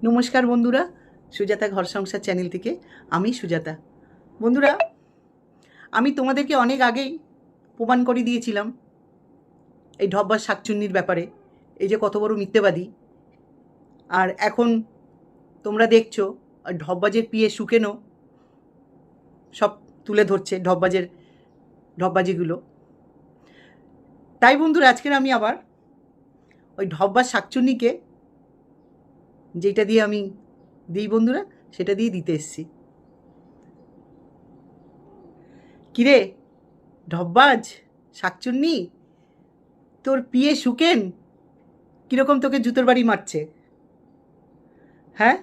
নমস্কার বন্ধুরা, সুজাতা ঘর সংসার চ্যানেল থেকে আমি সুজাতা। বন্ধুরা, আমি তোমাদেরকে অনেক আগেই প্রমাণ করে দিয়েছিলাম এই ঢব্বার শাকচুন্নির ব্যাপারে, এই যে কত বড় মিথ্যেবাদী। আর এখন তোমরা দেখছো ঢপবাজের পিয়ে শুকেনো সব তুলে ধরছে ঢপবাজিগুলো। তাই বন্ধুরা, আজকের আমি আবার ওই ঢব্বার শাকচুন্নিকে যেটা দিয়ে আমি দিই বন্ধুরা, সেটা দিয়ে দিতে এসছি। কিরে ঢপবাজ শাকচুন্নি, তোর পিয়ে শুকেন কীরকম তোকে জুতোর বাড়ি মারছে? হ্যাঁ,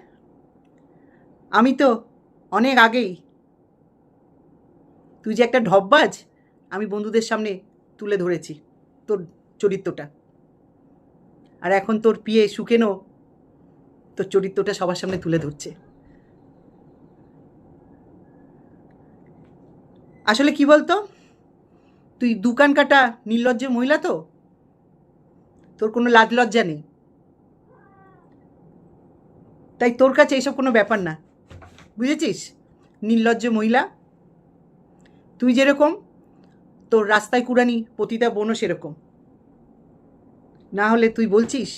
আমি তো অনেক আগেই, তুই যে একটা ঢপবাজ, আমি বন্ধুদের সামনে তুলে ধরেছি তোর চরিত্রটা। আর এখন তোর পিয়ে শুকেনো তোর চরিত্রটা সবার সামনে তুলে ধরছে। আসলে কি বলতো, তুই দোকান কাটা নির্লজ্জ মহিলা, তো তোর কোনো লাজ লজ্জা নেই, তাই তোর কাছে এইসব কোনো ব্যাপার না, বুঝেছিস? নির্লজ্জ মহিলা, তুই যেরকম, তোর রাস্তায় কুড়ানি পতিতা বোনও সেরকম। না হলে তুই বলছিস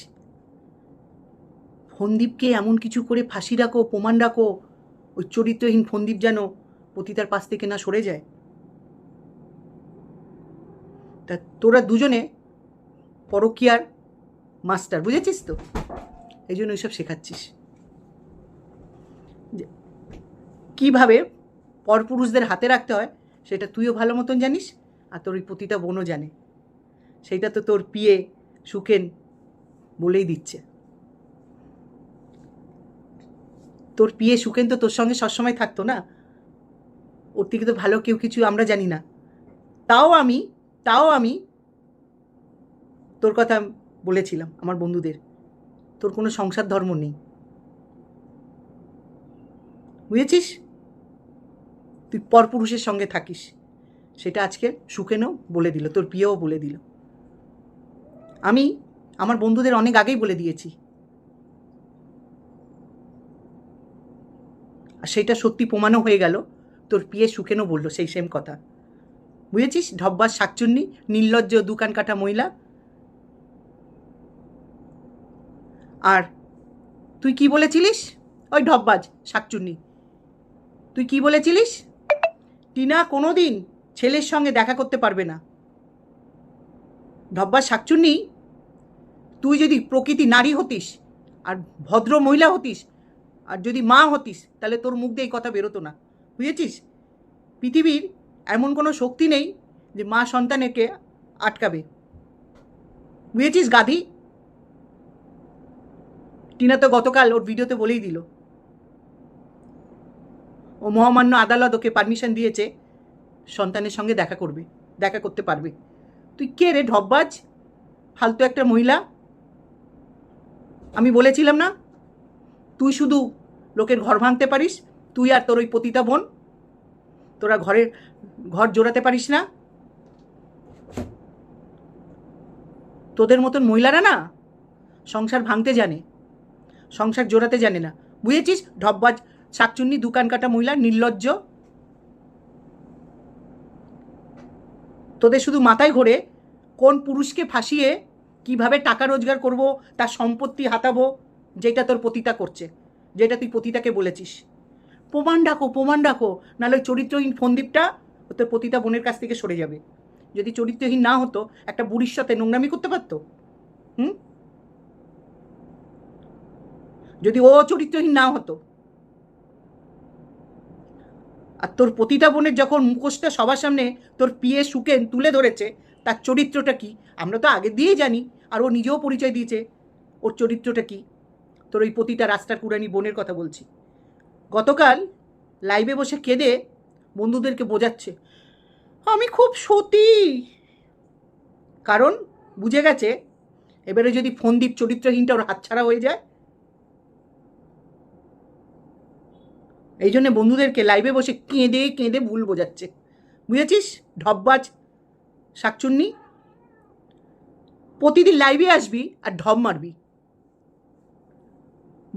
ফন্দীপকে এমন কিছু করে ফাঁসি রাখো, প্রমাণ রাখো, ওই চরিত্রহীন ফন্দীপ যেন পতিতার পাশ থেকে না সরে যায়। তা তোরা দুজনে পরকীয়ার মাস্টার, বুঝেছিস তো? এই জন্য এইসব শেখাচ্ছিস কীভাবে পরপুরুষদের হাতে রাখতে হয়, সেটা তুইও ভালো মতন জানিস, আর তোর ওই পতিতা বোনও জানে। সেইটা তো তোর পিয়ে সুখেন বলেই দিচ্ছে। তোর পিয়ে সুখেন তো তোর সঙ্গে সবসময় থাকতো না, ওর থেকে তো ভালো কেউ কিছু আমরা জানি না। তাও আমি তোর কথা বলেছিলাম আমার বন্ধুদের, তোর কোনো সংসার ধর্ম নেই, বুঝেছিস? তুই পরপুরুষের সঙ্গে থাকিস, সেটা আজকে সুখেনও বলে দিল, তোর পিয়েও বলে দিল। আমি আমার বন্ধুদের অনেক আগেই বলে দিয়েছি, আর সেটা সত্যি প্রমাণও হয়ে গেল। তোর পিয়ে সুখেনও বললো সেই সেম কথা, বুঝেছিস? ঢব্বার শাকচুন্নি, নির্লজ্জ দোকান কাটা মহিলা। আর তুই কি বলেছিলিস? ওই ঢব্বাজ শাকচুন্নি, তুই কি বলেছিলিস? টিনা কোনো দিন ছেলের সঙ্গে দেখা করতে পারবে না। ঢব্বার শাকচুন্নি, তুই যদি প্রকৃতি নারী হতিস আর ভদ্র মহিলা হতিস আর যদি মা হতিস, তাহলে তোর মুখ দিয়ে এই কথা বেরোতো না, বুঝেছিস? পৃথিবীর এমন কোনো শক্তি নেই যে মা সন্তানকে আটকাবে, বুঝেছিস গাধি? টিনা তো গতকাল ওর ভিডিওতে বলেই দিল, ও মহামান্য আদালত ওকে পারমিশন দিয়েছে সন্তানের সঙ্গে দেখা করতে পারবে। তুই কে রে ঢপবাজ, ফালতু একটা মহিলা? আমি বলেছিলাম না তুই শুধু লোকের ঘর ভাঙতে পারিস, তুই আর তোর ওই পতিতা বোন, তোরা ঘর জোড়াতে পারিস না। তোদের মতন মহিলারা না সংসার ভাঙতে জানে, সংসার জোড়াতে জানে না, বুঝেছিস? ঢপবাজ শাকচুন্নি দোকান কাটা মহিলা, নির্লজ্জ। তোদের শুধু মাথায় ঘোরে কোন পুরুষকে ফাঁসিয়ে কিভাবে টাকা রোজগার করব, তার সম্পত্তি হাতাবো, যেটা তোর পতিতা করছে, যেটা তুই পতিতাকে বলেছিস। প্রমাণ রাখো, নাহলে চরিত্রহীন ফন্দীপটা তোর পতিতা বোনের কাছ থেকে সরে যাবে। যদি চরিত্রহীন না হতো, একটা বুড়ির সাথে নোংরামি করতে পারতো? যদি ও চরিত্রহীন না হতো, আর তোর পতিতা বোনের যখন মুখোশটা সবার সামনে তোর পিয়ে সুকেন তুলে ধরেছে, তার চরিত্রটা কি আমরা তো আগে দিয়েই জানি, আর ও নিজেও পরিচয় দিয়েছে ওর চরিত্রটা কি। তোর ওই পতিতা রাস্তার কুড়ানি বোনের কথা বলছি। গতকাল লাইভে বসে কেঁদে বন্ধুদেরকে বোঝাচ্ছে আমি খুব সতী, কারণ বুঝে গেছে এবারে যদি ফন্দীপ চরিত্রহীনটা ওর হাতছাড়া হয়ে যায়। এই জন্য বন্ধুদেরকে লাইভে বসে কেঁদে ভুল বোঝাচ্ছে, বুঝেছিস? ঢপবাজ শাকচুন্নি, প্রতিদিন লাইভে আসবি আর ঢপ মারবি,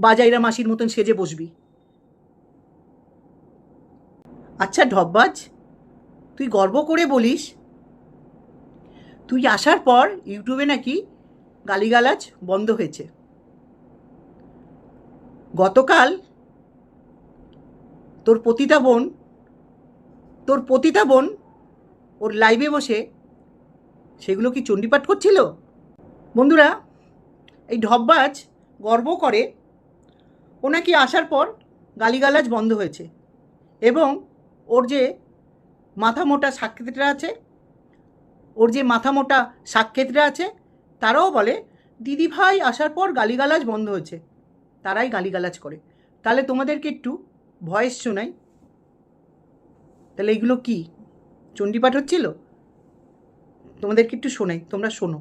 বাজাইরা মাসির মতন সেজে বসবি। আচ্ছা ঢপবাজ, তুই গর্ব করে বলিস তুই আসার পর ইউটিউবে নাকি গালিগালাজ বন্ধ হয়েছে। গতকাল তোর পতিতা বোন ওর লাইভে বসে সেগুলো কি চণ্ডীপাঠ করছিল? বন্ধুরা, এই ঢপবাজ গর্ব করে ও নাকি আসার পর গালিগালাজ বন্ধ হয়েছে, এবং ওর যে মাথা মোটা সাক্ষেতরা আছে তারাও বলে দিদি ভাই আসার পর গালিগালাজ বন্ধ হয়েছে, তারাই গালিগালাজ করে। তাহলে তোমাদেরকে একটু ভয়েস শোনাই, তাহলে এইগুলো কি চণ্ডীপাঠ হচ্ছিল? তোমাদেরকে একটু শোনাই, তোমরা শোনো।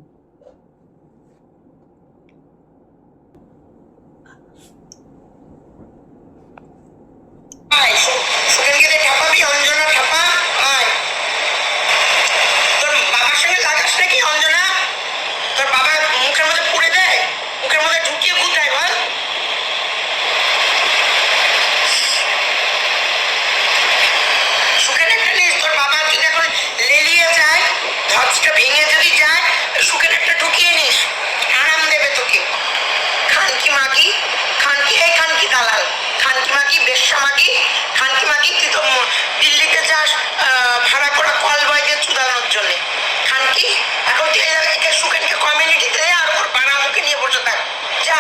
ভেঙে যদি যায় সুখের একটা ঢুকিয়ে নিস, আরাম দেবে তোকে। খানকি মাগি, খানকি দালাল, খানকি মাগি, বেশ্যা মাগি, খানকি মাগি। তুই তো দিল্লিতে যাস ভাড়া করা কল বয়কে চুদানোর জন্য। খানকি এখন তুই সুখেনকে কমিউনিটিতে আর ওর বাড়া মুখে নিয়ে বসে থাক, যা।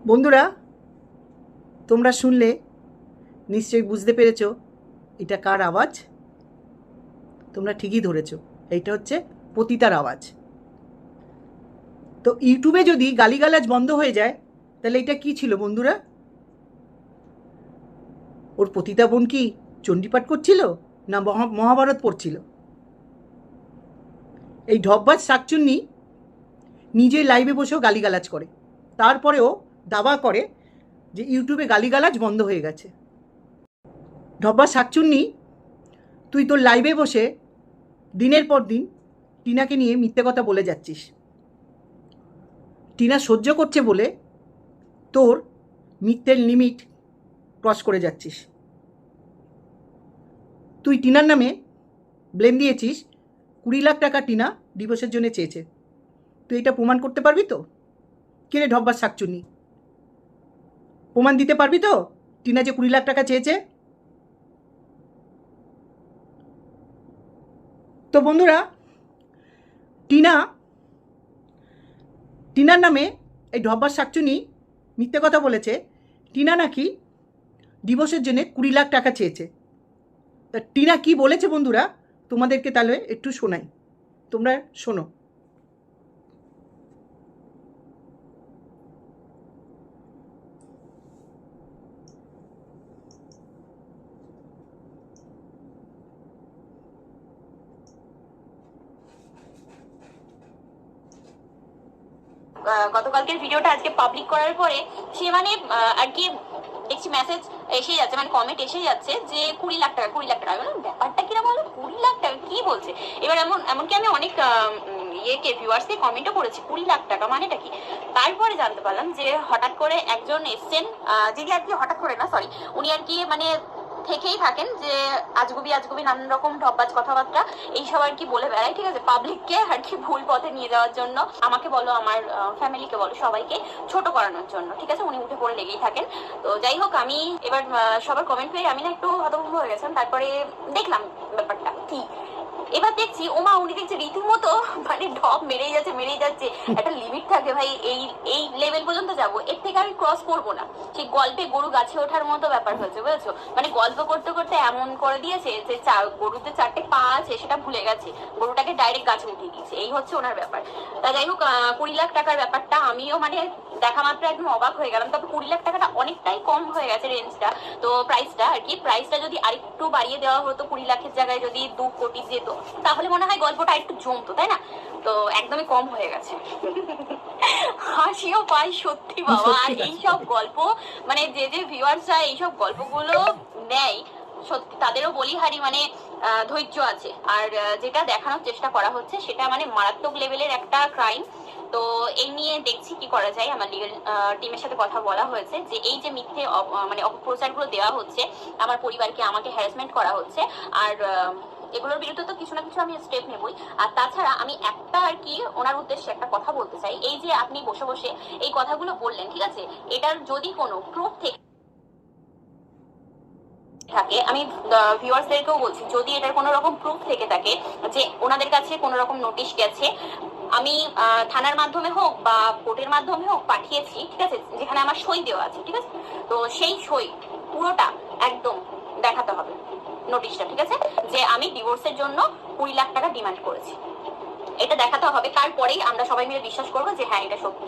বন্ধুরা, তোমরা শুনলে নিশ্চয়ই বুঝতে পেরেছ এটা কার আওয়াজ। তোমরা ঠিকই ধরেছ, এইটা হচ্ছে পতিতার আওয়াজ। তো ইউটিউবে যদি গালিগালাজ বন্ধ হয়ে যায় তাহলে এটা কি ছিল বন্ধুরা? ওর পতিতা বোন কি চণ্ডীপাঠ করছিল না মহাভারত পড়ছিল? এই ঢপবাজ শাকচুন্নি নিজে লাইভে বসেও গালিগালাজ করে, তারপরেও দাবা করে যে ইউটিউবে গালিগালাজ বন্ধ হয়ে গেছে। ঢপবাজ শাকচুন্নি, তুই তোর লাইভে বসে দিনের পর দিন টিনাকে নিয়ে মিথ্যে কথা বলে যাচ্ছিস। টিনা সহ্য করছে বলে তোর মিথ্যের লিমিট ক্রস করে যাচ্ছিস। তুই টিনার নামে ব্লেম দিয়েছিস 20 লাখ টাকা টিনা ডিভোর্সের জন্য চেয়েছে। তুই এটা প্রমাণ করতে পারবি তো? কে রে ঢপবাজ শাকচুন্নি, প্রমাণ দিতে পারবি তো টিনা যে 20 লাখ টাকা চেয়েছে? তো বন্ধুরা, টিনার নামে এই ঢপবাজ শাকচুন্নি মিথ্যে কথা বলেছে। টিনা নাকি ডিভোর্সের জন্য 20 লাখ টাকা চেয়েছে। তা টিনা কি বলেছে বন্ধুরা তোমাদেরকে তাহলে একটু শোনাই, তোমরা শোনো। গতকালকের ভিডিওটা আজকে পাবলিক করার পরে সে মানে আর কি দেখছি মেসেজ এসে যাচ্ছে, মানে কমেন্ট এসে যাচ্ছে যে 20 লাখ টাকা, 20 লাখ টাকা। ব্যাপারটা কিনা বলো, 20 লাখ টাকা কি বলছে? এবার এমনকি আমি অনেক ভিউয়ার্সকে কমেন্টও করেছি 20 লাখ টাকা মানেটা কি। তারপরে জানতে পারলাম যে হঠাৎ করে একজন এসছেন, যিনি আর কি হঠাৎ করে না, সরি, উনি আর কি মানে থেকেই থাকেন যে আজগুবি নানান রকম ঢপবাজ কথাবার্তা এইসব আর কি বলে বেড়ায়, ঠিক আছে, পাবলিককে আর কি ভুল পথে নিয়ে যাওয়ার জন্য, আমাকে বলো আমার ফ্যামিলিকে বলো সবাইকে ছোট করানোর জন্য, ঠিক আছে, উনি উঠে পড়ে লেগেই থাকেন। তো যাই হোক, আমি এবার সবার কমেন্ট পেয়ে আমি না একটু হতভম্ব হয়ে গেছিলাম। তারপরে দেখলাম ব্যাপারটা কি, এবার দেখছি ওমা উনি দেখছি রীতিমতো মানে ঢপ মেরেই যাচ্ছে। একটা লিমিট থাকে ভাই, এই লেভেল পর্যন্ত যাবো, এর থেকে আমি ক্রস করবো না। সেই গল্পে গরু গাছে ওঠার মতো ব্যাপার হয়েছে, বুঝেছো? মানে গল্প করতে করতে এমন করে দিয়েছে যে গরুতে 4টে পা আছে সেটা ভুলে গেছে, গরুটাকে ডাইরেক্ট গাছে উঠিয়ে দিয়েছে। এই হচ্ছে ওনার ব্যাপার। তা যাই হোক, 20 লাখ টাকার ব্যাপারটা আমিও মানে দেখা মাত্র একদম অবাক হয়ে গেলাম। তবে 20 লাখ টাকাটা অনেকটাই কম হয়ে গেছে রেঞ্জটা, তো প্রাইসটা আর কি, প্রাইসটা যদি আরেকটু বাড়িয়ে দেওয়া হতো, 20 লাখের জায়গায় যদি 2 কোটি যেত, তাহলে মনে হয় গল্পটা একটু জমতো, তাই না? তো একদমই কম হয়ে গেছে। হাসিও পাই সত্যি বাবা। আর এইসব গল্প মানে যে ভিউয়ার্সরা এইসব গল্পগুলো নেয়, সত্যি তাদেরও বলি হারি, মানে ধৈর্য আছে। আর যেটা দেখানোর চেষ্টা করা হচ্ছে সেটা মানে মারাত্মক লেভেলের একটা ক্রাইম। তো এই নিয়ে দেখছি কি করা যায়। আমার লিগ্যাল টিমের সাথে কথা বলা হয়েছে যে এই যে মিথ্যে মানে অপপ্রচারগুলো দেওয়া হচ্ছে, আমার পরিবারকে, আমাকে হ্যারাসমেন্ট করা হচ্ছে, আর এগুলোর বিরুদ্ধে তো কিছু না কিছু আমি স্টেপ নেবই। আর তাছাড়া আমি একটা আর কি ওনার উদ্দেশ্যে একটা কথা বলতে চাই। এই যে আপনি বসে বসে এই কথাগুলো বললেন, ঠিক আছে, এটার যদি কোনো প্রুফ থাকে, আমি ভিউয়ার্সদেরকেও বলছি, যদি এটার কোনো রকম প্রুফ থেকে থাকে যে ওনাদের কাছে কোনো রকম নোটিশ গেছে, আমি থানার মাধ্যমে হোক বা কোর্টের মাধ্যমে হোক পাঠিয়েছি, ঠিক আছে, যেখানে আমার সই দেওয়া আছে, ঠিক আছে, তো সেই সই পুরোটা একদম দেখাতে হবে নোটিশটা, ঠিক আছে, যে আমি ডিভোর্সের জন্য 20 লাখ টাকা ডিমান্ড করেছি। এটা দেখাতে হবে, তারপরেই আমরা সবাই মিলে বিশ্বাস করবো যে হ্যাঁ এটা সত্যি।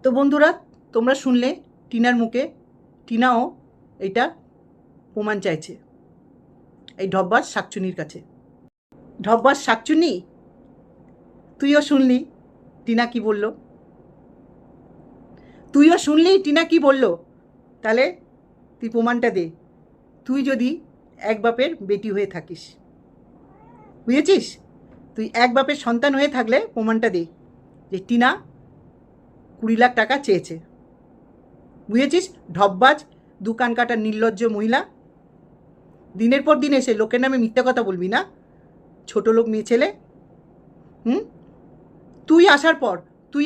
তো বন্ধুরা, তোমরা শুনলে টিনার মুখে, টিনাও এটা প্রমাণ চাইছে এই ঢব্বাস শাকচুনির কাছে। ঢব্বাস শাকচুনি, তুইও শুনলি টিনা কি বলল, তুইও শুনলি টিনা কি বলল, তাহলে তুই প্রমাণটা দে। তুই যদি এক বাপের বেটি হয়ে থাকিস, বুঝেছিস, তুই এক বাপের সন্তান হয়ে থাকলে প্রমাণটা দে যে টিনা 20 লাখ টাকা চেয়েছে। বুঝেছিস, ঢব্বাজ, দোকান কাটার নির্লজ্জ মহিলা, দিনের পর দিন এসে লোকের নামে মিথ্যা কথা বলবি না, ছোট লোক মেয়ে ছেলে। তুই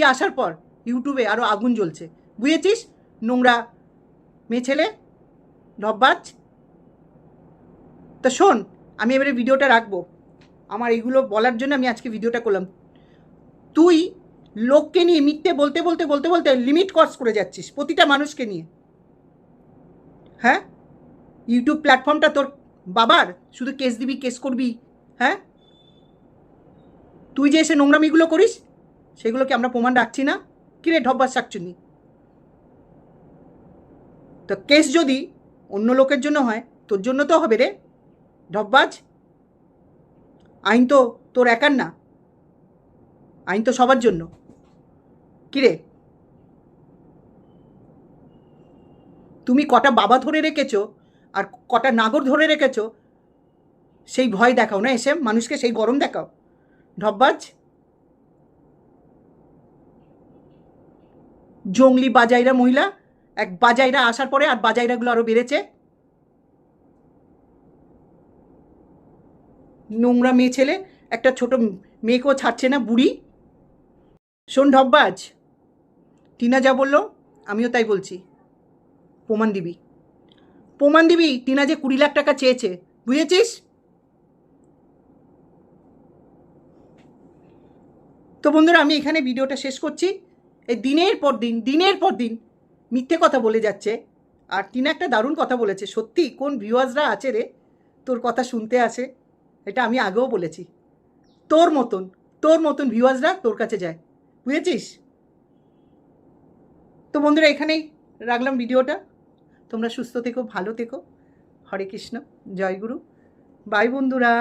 আসার পর ইউটিউবে আরও আগুন জ্বলছে, বুঝেছিস, নোংরা মেয়ে ছেলে, ঢব্বাজ। তো শোন, আমি এবারে ভিডিওটা রাখবো, আমার এইগুলো বলার জন্য আমি আজকে ভিডিওটা করলাম। তুই লোককে নিয়ে মিথ্যে বলতে বলতে বলতে বলতে লিমিট ক্রস করে যাচ্ছিস, প্রতিটা মানুষকে নিয়ে। হ্যাঁ, ইউটিউব প্ল্যাটফর্মটা তোর বাবার, শুধু কেস দিবি, কেস করবি। হ্যাঁ, তুই যে এসে নোংরামিগুলো করিস, সেগুলোকে আমরা প্রমাণ রাখছি না? কিরে ঢব্বাস শাকচুনি, তো কেস যদি অন্য লোকের জন্য হয়, তোর জন্য তো হবে রে ঢব্বাজ। আইন তো তোর একার না, আইন তো সবার জন্য। কিরে, তুমি কটা বাবা ধরে রেখেছো আর কটা নাগর ধরে রেখেছো, সেই ভয় দেখাও না এসে মানুষকে, সেই গরম দেখাও ঢব্বাজ। জঙ্গলি বাজাইরা মহিলা, এক বাজাইরা আসার পরে আর বাজাইরাগুলো আরও বেড়েছে। নোংরা মেয়ে ছেলে, একটা ছোট মেয়েকেও ছাড়ছে না, বুড়ি। শোন ঢব্বাজ, টিনা যা বললো আমিও তাই বলছি, প্রমাণ দিবি টিনা যে 20 লাখ টাকা চেয়েছে, বুঝেছিস? তো বন্ধুরা, আমি এখানে ভিডিওটা শেষ করছি। এই দিনের পর দিন মিথ্যে কথা বলে যাচ্ছে, আর টিনা একটা দারুণ কথা বলেছে। সত্যি কোন ভিউয়ার্সরা আছে রে তোর কথা শুনতে আসে, এটা আমি আগেও বলেছি। তোর মতন ভিউয়ার্সরা তোর কাছে যায়, বুঝেছিস? তো বন্ধুরা, এখানেই রাখলাম ভিডিওটা। তোমরা সুস্থ থেকো, ভালো থেকো। হরে কৃষ্ণ, জয় গুরু, বাই বন্ধুরা।